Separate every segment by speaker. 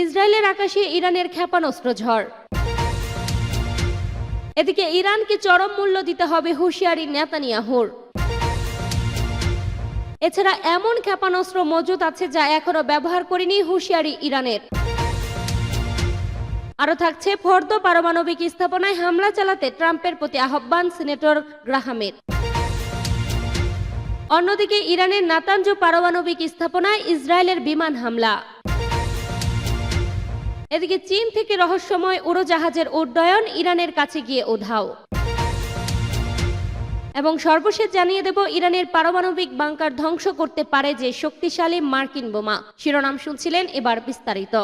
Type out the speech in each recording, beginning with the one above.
Speaker 1: ইসরায়েলের আকাশে ইরানের ক্ষেপণাস্ত্র ঝড়। এদিকে ইরানকে চরম মূল্য দিতে হবে হুঁশিয়ারি নেতানিয়াহুর। এছাড়া এমন ক্ষেপণাস্ত্র মজুদ আছে যা এখনো ব্যবহার করেনি হুঁশিয়ারি ইরানের। আরও থাকছে ফর্দো পারমাণবিক স্থাপনায় হামলা চালাতে ট্রাম্পের প্রতি আহ্বান সিনেটর গ্রাহামের। অন্যদিকে ইরানের নাতানজ পারমাণবিক স্থাপনায় ইসরায়েলের বিমান হামলা। এদিকে চীন থেকে রহস্যময় উড়োজাহাজের উড্ডয়ন ইরানের কাছে গিয়ে উধাও। এবং সর্বশেষ জানিয়ে দেব ইরানের পারমাণবিক বাংকার ধ্বংস করতে পারে যে শক্তিশালী মার্কিন বোমা। শিরোনাম শুনছিলেন, এবার বিস্তারিত।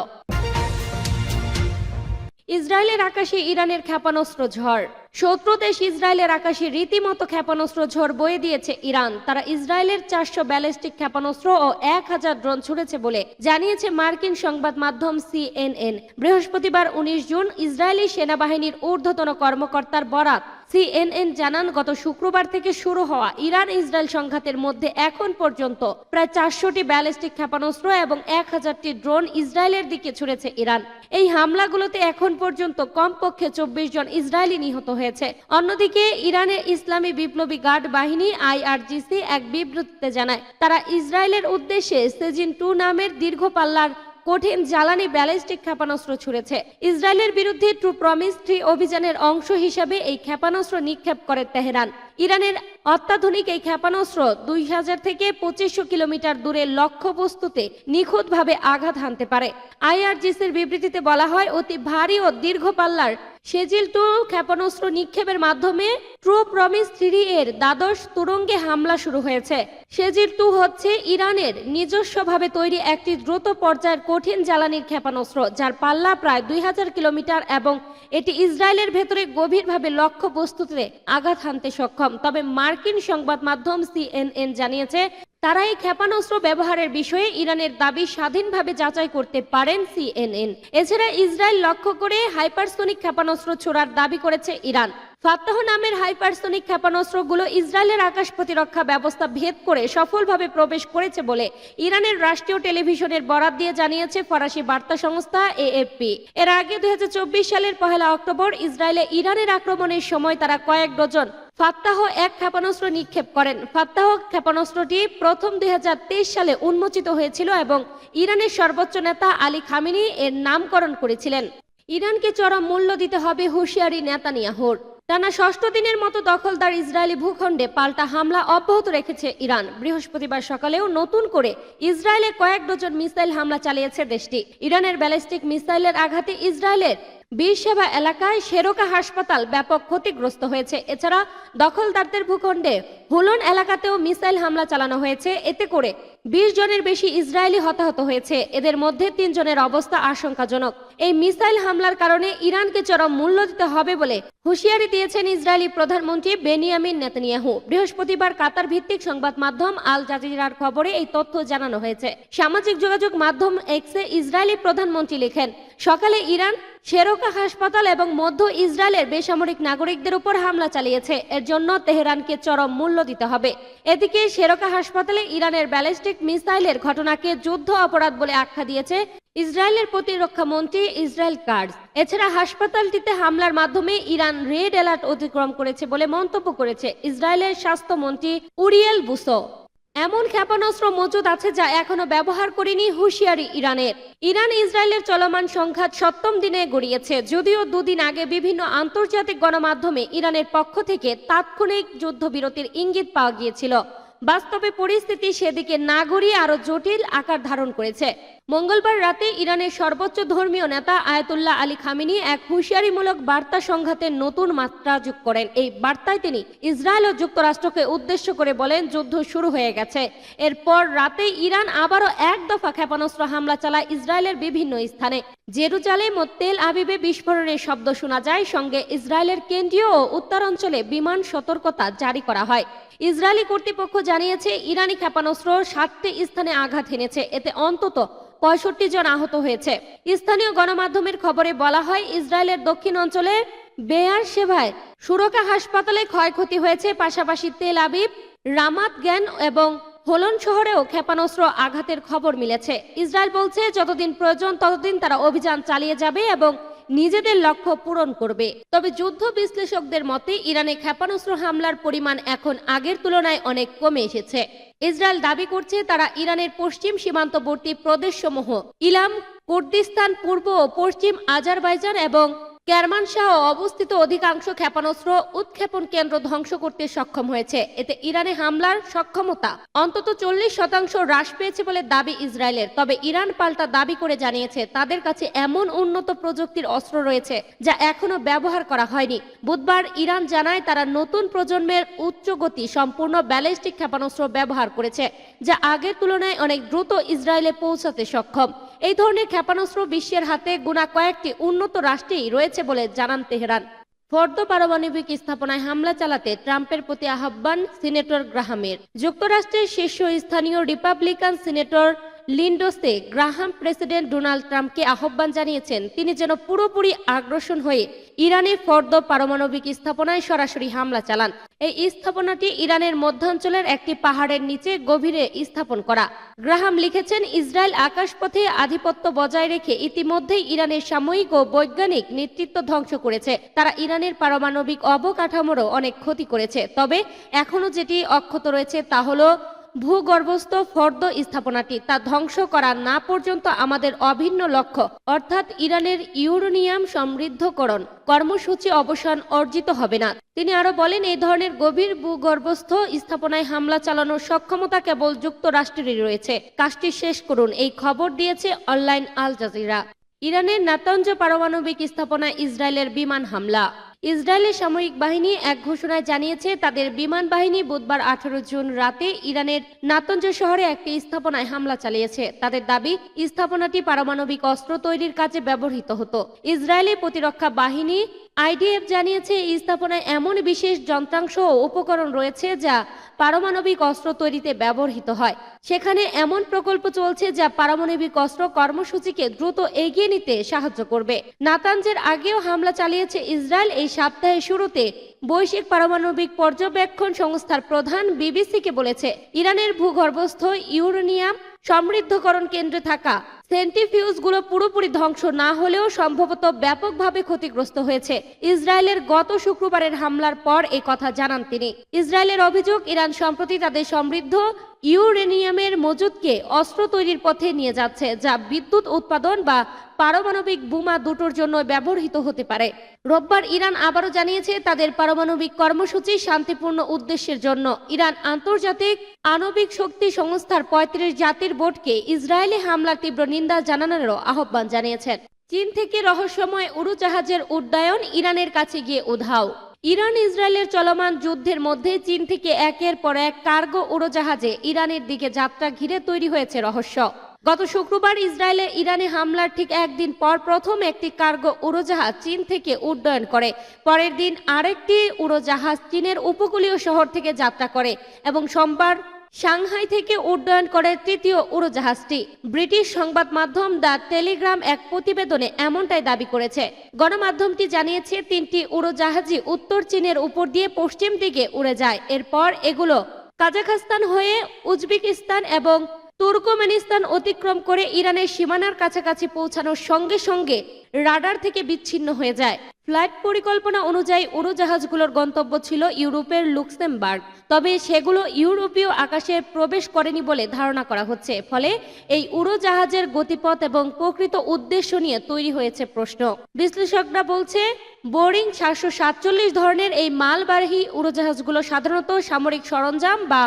Speaker 1: ইসরায়েলের আকাশে ইরানের ক্ষেপণাস্ত্র ঝড়। শত্রু দেশ ইসরায়েলের আকাশে রীতিমতো ক্ষেপণাস্ত্র ঝড় বয়ে দিয়েছে ইরান। তারা ইসরায়েলের 400 ব্যালিস্টিক ক্ষেপণাস্ত্র ও 1000 ড্রোন ছুড়েছে বলে জানিয়েছে মার্কিন সংবাদ মাধ্যম CNN। বৃহস্পতিবার 19 জুন ইসরায়েলি সেনাবাহিনীর ঊর্ধ্বতন কর্মকর্তার বরাত CNN জানান, গত শুক্রবার থেকে শুরু হওয়া ইরান ইসরায়েল সংঘাতের মধ্যে এখন পর্যন্ত প্রায় 400টি ব্যালিস্টিক ক্ষেপণাস্ত্র এবং 1000টি ড্রোন ইসরায়েলের দিকে ছুড়েছে ইরান। এই হামলাগুলোতে এখন পর্যন্ত কমপক্ষে 24 জন ইসরায়েলি নিহত হয়েছে। অন্যদিকে ইরানের ইসলামী বিপ্লবী গার্ড বাহিনী IRGC এক বিবৃতিতে জানায়, তারা ইসরায়েলের উদ্দেশ্যে সেজিন-2 নামের দীর্ঘ পাল্লার কঠিন জ্বালানি ব্যালিস্টিক ক্ষেপণাস্ত্র ছুড়েছে। ইসরায়েলের বিরুদ্ধে ট্রু প্রমিস 3 অভিযানের অংশ হিসাবে এই ক্ষেপণাস্ত্র নিক্ষেপ করে তেহরান। ইরানের অত্যাধুনিক এই ক্ষেপণাস্ত্র 2000 থেকে 2500 কিলোমিটার দূরে লক্ষ্যবস্তুতে নিখুঁতভাবে আঘাত হানতে পারে। IRGCর বিবৃতিতে বলা হয়, অতি ভারী ও দীর্ঘ পাল্লার সেজিল-2 ক্ষেপণাস্ত্র নিক্ষেপের মাধ্যমে ট্রু প্রমিস 3 এর দ্বাদশ তুরঙ্গে হামলা শুরু হয়েছে। সেজিল-2 হচ্ছে ইরানের নিজস্বভাবে তৈরি একটি দ্রুত পর্যায়ের কঠিন জ্বালানির ক্ষেপণাস্ত্র, যার পাল্লা প্রায় 2000 কিলোমিটার এবং এটি ইসরায়েলের ভেতরে গভীরভাবে লক্ষ্যবস্তুতে আঘাত হানতে সক্ষম। তবে মার্কিন সংবাদ মাধ্যম CNN জানিয়েছে, তারা এই ক্ষেপণাস্ত্র ব্যবহারের বিষয়ে ইরানের দাবি স্বাধীনভাবে যাচাই করতে পারেন CNN। এছাড়া ইসরায়েল লক্ষ্য করে হাইপারসোনিক ক্ষেপণাস্ত্র ছোড়ার দাবি করেছে ইরান। ফাত্তাহ নামের হাইপারসোনিক ক্ষেপণাস্ত্রগুলো ইসরায়েলের আকাশ প্রতিরক্ষা ব্যবস্থা ভেদ করে সফলভাবে প্রবেশ করেছে বলে ইরানের রাষ্ট্রীয় টেলিভিশনের বরাত দিয়ে জানিয়েছে ফরাসি বার্তা সংস্থা AFP। এর আগে 2024 সালের 1 অক্টোবর ইসরায়েলে ইরানের আক্রমণের সময় তারা কয়েক ডজন ফাত্তাহ 1 ক্ষেপণাস্ত্র নিক্ষেপ করেন। ফাত্তাহ ক্ষেপণাস্ত্রটি প্রথম 2023 সালে উন্মোচিত হয়েছিল এবং ইরানের সর্বোচ্চ নেতা আলী খামেনি এর নামকরণ করেছিলেন। ইরানকে চরম মূল্য দিতে হবে হুঁশিয়ারি নেতানিয়াহুর। টানা 6ষ্ঠ দিনের মতো দখলদার ইসরায়েলি ভূখণ্ডে পাল্টা হামলা অব্যাহত রেখেছে ইরান। বৃহস্পতিবার সকালেও নতুন করে ইসরায়েলে কয়েক ডজন মিসাইল হামলা চালিয়েছে দেশটি। ইরানের ব্যালিস্টিক মিসাইলের আঘাতে ইসরায়েলের বীরসেবা এলাকায় শেরোকা হাসপাতাল ব্যাপক ক্ষতিগ্রস্ত হয়েছে। এছাড়া দখলদারদের ভূখণ্ডে হুলন এলাকাতেও মিসাইল হামলা চালানো হয়েছে। এতে করে 20 জনের বেশি ইসরায়েলি হতাহত হয়েছে। এদের মধ্যে 3 জনের অবস্থা আশঙ্কাজনক। এই মিসাইল হামলার কারণে ইরানকে চরম মূল্য দিতে হবে বলে হুঁশিয়ারি দিয়েছেন ইসরায়েলি প্রধানমন্ত্রী বেনিয়ামিন নেতানিয়াহু। বৃহস্পতিবার কাতার ভিত্তিক সংবাদ মাধ্যম আল জাজিরার খবরে এই তথ্য জানানো হয়েছে। সামাজিক যোগাযোগ মাধ্যম এক্সে ইসরায়েলি প্রধানমন্ত্রী লেখেন, সকালে ইরান শেরোকা হাসপাতাল এবং মধ্য ইসরায়েলের বেসামরিক নাগরিকদের উপর হামলা চালিয়েছে। এর জন্য তেহরানকে চরম মূল্য দিতে হবে। এদিকে শেরোকা হাসপাতালে ইরানের ব্যালিস্টিক মিসাইলের ঘটনাকে যুদ্ধ অপরাধ বলে আখ্যা দিয়েছে ইসরায়েলের প্রতিরক্ষা মন্ত্রী ইসরায়েল কাটজ। এছাড়া হাসপাতালটিতে হামলার মাধ্যমে ইরান রেড অ্যালার্ট অতিক্রম করেছে বলে মন্তব্য করেছে ইসরায়েলের স্বাস্থ্যমন্ত্রী উরিয়েল বুসো। এমন ক্ষেপণাস্ত্র মজুদ আছে যা এখনো ব্যবহার করেনি হুঁশিয়ারি ইরানের। ইরান ইসরায়েলের চলমান সংঘাত 7ম দিনে গড়িয়েছে। যদিও 2 দিন আগে বিভিন্ন আন্তর্জাতিক গণমাধ্যমে ইরানের পক্ষ থেকে তাৎক্ষণিক যুদ্ধবিরতির ইঙ্গিত পাওয়া গিয়েছিল, বাস্তবে পরিস্থিতি সেদিকে না গড়িয়ে আরো জটিল আকার ধারণ করেছে। মঙ্গলবার রাতে ইরানের সর্বোচ্চ ধর্মীয় নেতা আয়াতুল্লাহ আলী খামেনি এক হুঁশিয়ারিমূলক বার্তা সংঘাতের নতুন মাত্রা যোগ করেন। এই বার্তায় তিনি ইসরায়েল ও যুক্তরাষ্ট্রকে উদ্দেশ্য করে বলেন, যুদ্ধ শুরু হয়ে গেছে। এরপর রাতে ইরান আবারও 1 দফা ক্ষেপণাস্ত্র হামলা চালায় ইসরায়েলের বিভিন্ন স্থানে। জেরুজালেম ও তেল আবিবে বিস্ফোরণের শব্দ শোনা যায়। সঙ্গে ইসরায়েলের কেন্দ্রীয় ও উত্তরাঞ্চলে বিমান সতর্কতা জারি করা হয়। ইসরায়েলি কর্তৃপক্ষ জানিয়েছে, ইরানি ক্ষেপণাস্ত্র 7টি স্থানে আঘাত হেনেছে। এতে অন্তত 65 জন আহত হয়েছে। স্থানীয় গণমাধ্যমের খবরে বলা হয়, ইসরায়েলের দক্ষিণ অঞ্চলে বেয়ার শেভায় সুরকা হাসপাতালে ক্ষয়ক্ষতি হয়েছে। পাশাপাশি তেল আবিব, রামাত গান এবং হোলন শহরেও ক্ষেপণাস্ত্র আঘাতের খবর মিলেছে। ইসরায়েল বলছে যতদিন প্রয়োজন ততদিন তারা অভিযান চালিয়ে যাবে এবং নিজেদের লক্ষ্য পূরণ করবে। তবে যুদ্ধ বিশ্লেষকদের মতে ইরানে ক্ষেপণাস্ত্র হামলার পরিমাণ এখন আগের তুলনায় অনেক কমে এসেছে। ইসরায়েল দাবি করছে তারা ইরানের পশ্চিম সীমান্তবর্তী প্রদেশসমূহ ইলাম, কুর্দিস্তান, পূর্ব ও পশ্চিম আজারবাইজান এবং কেরমানশাহ অবস্থিত অধিকাংশ ক্ষেপণাস্ত্র উৎক্ষেপণ কেন্দ্র ধ্বংস করতে সক্ষম হয়েছে। এতে ইরানে হামলার সক্ষমতা অন্তত 40% হ্রাস পেয়েছে বলে দাবি ইসরায়েলের। তবে ইরান পাল্টা দাবি করে জানিয়েছে তাদের কাছে এমন উন্নত প্রযুক্তির অস্ত্র রয়েছে যা এখনো ব্যবহার করা হয়নি। বুধবার ইরান জানায় তারা নতুন প্রজন্মের উচ্চগতি সম্পূর্ণ ব্যালিস্টিক ক্ষেপণাস্ত্র ব্যবহার করেছে, যা আগের তুলনায় অনেক দ্রুত ইসরায়েলে পৌঁছাতে সক্ষম। এই ধরনের ক্ষেপণাস্ত্র বিশ্বের হাতে গোনা কয়েকটি উন্নত রাষ্ট্রেই রয়েছে বলে জানান তেহরান। ফর্দো পারমাণবিক স্থাপনায় হামলা চালাতে ট্রাম্পের প্রতি আহ্বান সিনেটর গ্রাহামের। যুক্তরাষ্ট্রের শীর্ষস্থানীয় Republican senator Lindsey Graham president Donald ট্রাম্পকে আহ্বান জানিয়েছেন তিনি যেন পুরোপুরি আগ্রাসন হয়ে ইরানের ফর্দো পারমাণবিক স্থাপনায় সরাসরি হামলা চালান। এই স্থাপনাটি ইরানের মধ্যাঞ্চলের একটি পাহাড়ের নিচে গভীরে স্থাপন করা। গ্রাহাম লিখেছেন, ইসরায়েল আকাশপথে আধিপত্য বজায় রেখে ইতিমধ্যেই ইরানের সামরিক ও বৈজ্ঞানিক নেতৃত্ব ধ্বংস করেছে। তারা ইরানের পারমাণবিক অবকাঠামোরও অনেক ক্ষতি করেছে। তবে এখনো যেটি অক্ষত রয়েছে তা হলো ভূগর্ভস্থ ফর্দো স্থাপনাটি। তা ধ্বংস করা না পর্যন্ত আমাদের অভিন্ন লক্ষ্য অর্থাৎ ইরানের ইউরেনিয়াম সমৃদ্ধকরণ কর্মসূচি অবসান অর্জিত হবে না। তিনি আরো বলেন, এই ধরনের গভীর ভূগর্ভস্থ স্থাপনায় হামলা চালানোর সক্ষমতা কেবল যুক্তরাষ্ট্রেরই রয়েছে। কাজটি শেষ করুন, এই খবর দিয়েছে অনলাইন আল জাজিরা। ইরানের নাতানজ পারমাণবিক স্থাপনায় ইসরায়েলের বিমান হামলা। ইসরায়েলের সামরিক বাহিনী এক ঘোষণায় জানিয়েছে তাদের বিমান বাহিনী বুধবার 18 জুন রাতে ইরানের নাতানজ শহরে একটি স্থাপনায় হামলা চালিয়েছে। তাদের দাবি স্থাপনাটি পারমাণবিক অস্ত্র তৈরির কাজে ব্যবহৃত হতো। ইসরায়েলি প্রতিরক্ষা বাহিনী আইডিএফ জানিয়েছে এই স্থাপনায় এমন বিশেষ যন্ত্রাংশ ও উপকরণ রয়েছে যা পারমাণবিক অস্ত্র তৈরিতে ব্যবহৃত হয়। সেখানে এমন প্রকল্প চলছে যা পারমাণবিক অস্ত্র কর্মসূচিকে দ্রুত এগিয়ে নিতে সাহায্য করবে। নাতানজের আগেও হামলা চালিয়েছে ইসরায়েল। এই সপ্তাহের শুরুতে বৈশ্বিক পারমাণবিক পর্যবেক্ষণ সংস্থার প্রধান বিবিসিকে বলেছে ইরানের ভূগর্ভস্থ ইউরেনিয়াম সমৃদ্ধকরণ কেন্দ্রে থাকা সেন্ট্রিফিউজগুলো পুরোপুরি ধ্বংস না হলেও সম্ভবত ব্যাপকভাবে ক্ষতিগ্রস্ত হয়েছে। ইসরায়েলের গত শুক্রবারের হামলার পর এই কথা জানান তিনি। ইসরায়েলের অভিযোগ ইরান সম্প্রতি তাদের সমৃদ্ধ ইউরেনিয়ামের মজুদকে অস্ত্র তৈরির পথে নিয়ে যাচ্ছে, যা বিদ্যুৎ উৎপাদন বা পারমাণবিক বোমা দুটোর জন্য ব্যবহৃত হতে পারে। রোববার ইরান আবারও জানিয়েছে তাদের পারমাণবিক কর্মসূচি শান্তিপূর্ণ উদ্দেশ্যের জন্য। ইরান আন্তর্জাতিক আণবিক শক্তি সংস্থার 35 জাতির বোর্ডকে ইসরায়েলি হামলার তীব্র নিন্দা জানানোরও আহ্বান জানিয়েছেন। চীন থেকে রহস্যময় উড়োজাহাজের উড্ডয়ন ইরানের কাছে গিয়ে উধাও। ইরান ইসরায়েলের চলমান যুদ্ধের মধ্যে চীন থেকে একের পর এক কার্গো উড়োজাহাজে ইরানের দিকে যাত্রা ঘিরে তৈরি হয়েছে রহস্য। গত শুক্রবার ইরানে হামলার ঠিক একদিন পর প্রথম একটি কার্গো উড়োজাহাজ চীন থেকে উড্ডয়ন করে। পরের দিন আরেকটি উড়োজাহাজ চীনের উপকূলীয় শহর থেকে যাত্রা করে এবং সোমবার সাংহাই থেকে উড্ডয়ন করে তৃতীয় উড়োজাহাজটি। ব্রিটিশ সংবাদ মাধ্যম দ্য টেলিগ্রাম এক প্রতিবেদনে এমনটাই দাবি করেছে। গণমাধ্যমটি জানিয়েছে 3টি উড়োজাহাজই উত্তর চীনের উপর দিয়ে পশ্চিম দিকে উড়ে যায়। এরপর এগুলো কাজাখস্তান হয়ে উজবেকিস্তান এবং তুর্কমেনিস্তান অতিক্রম করে ইরানের সীমানার কাছাকাছি পৌঁছানোর সঙ্গে সঙ্গে রাডার থেকে বিচ্ছিন্ন হয়ে যায়। ফ্লাইট পরিকল্পনা অনুযায়ী উড়োজাহাজগুলোর গন্তব্য ছিল ইউরোপের লুক্সেমবার্গ, তবে সেগুলো ইউরোপীয় আকাশে প্রবেশ করেনি বলে ধারণা করা হচ্ছে। ফলে এই উড়োজাহাজের গতিপথ এবং প্রকৃত উদ্দেশ্য নিয়ে তৈরি হয়েছে প্রশ্ন। বিশ্লেষকরা বলছে বোয়িং 747 ধরনের এই মালবাহী উড়োজাহাজগুলো সাধারণত সামরিক সরঞ্জাম বা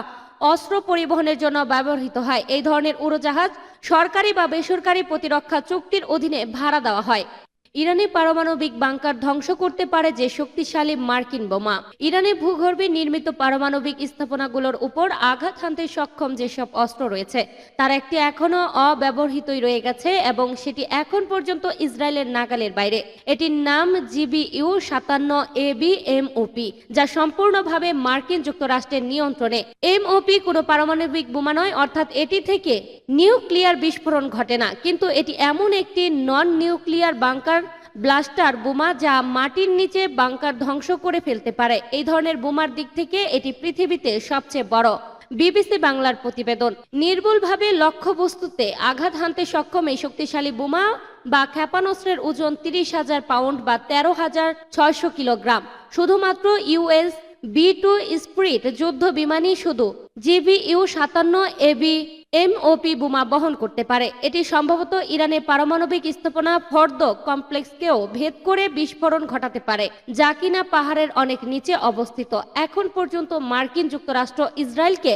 Speaker 1: অস্ত্র পরিবহনের জন্য ব্যবহৃত হয়। এই ধরনের উড়োজাহাজ সরকারি বা বেসরকারি প্রতিরক্ষা চুক্তির অধীনে ভাড়া দেওয়া হয়। ইরানি পারমাণবিক বাংকার ধ্বংস করতে পারে যে শক্তিশালী মার্কিন বোমা। ইরানে ভূগর্ভে নির্মিত পারমাণবিক স্থাপনাগুলোর উপর আঘাত হানতে সক্ষম যেসব অস্ত্র রয়েছে তার একটি এখনো অব্যবহৃতই রয়ে গেছে এবং সেটি এখন পর্যন্ত ইসরায়েলের নাগালের বাইরে। এটির নাম GBU-57AB MOP, যা সম্পূর্ণভাবে মার্কিন যুক্তরাষ্ট্রের নিয়ন্ত্রণে। MOP কোনো পারমাণবিক বোমা নয়, অর্থাৎ এটি থেকে নিউক্লিয়ার বিস্ফোরণ ঘটে না, কিন্তু এটি এমন একটি নন নিউক্লিয়ার বাংকার ব্লাস্টার বোমা যা মাটির নিচে বাংকার ধ্বংস করে ফেলতে পারে। এই ধরনের বোমার দিক থেকে এটি পৃথিবীতে সবচেয়ে বড়। বিবিসি বাংলার প্রতিবেদন। নির্ভুলভাবে লক্ষ্যবস্তুতে আঘাত হানতে সক্ষম এই শক্তিশালী বোমা বা ক্ষেপণাস্ত্রের ওজন 30,000 পাউন্ড বা 13,600 কিলোগ্রাম। শুধুমাত্র ইউএস B-2 স্পিরিট যুদ্ধ বিমানই শুধু GBU-57 এবি MOP বোমা বহন করতে পারে। এটি সম্ভবত ইরানের পারমাণবিক স্থাপনা ফর্দ কমপ্লেক্সকেও ভেদ করে বিস্ফোরণ ঘটাতে পারে, যা কিনা পাহাড়ের অনেক নিচে অবস্থিত। এখন পর্যন্ত মার্কিন যুক্তরাষ্ট্র ইসরায়েলকে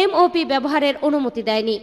Speaker 1: MOP ব্যবহারের অনুমতি দেয়নি।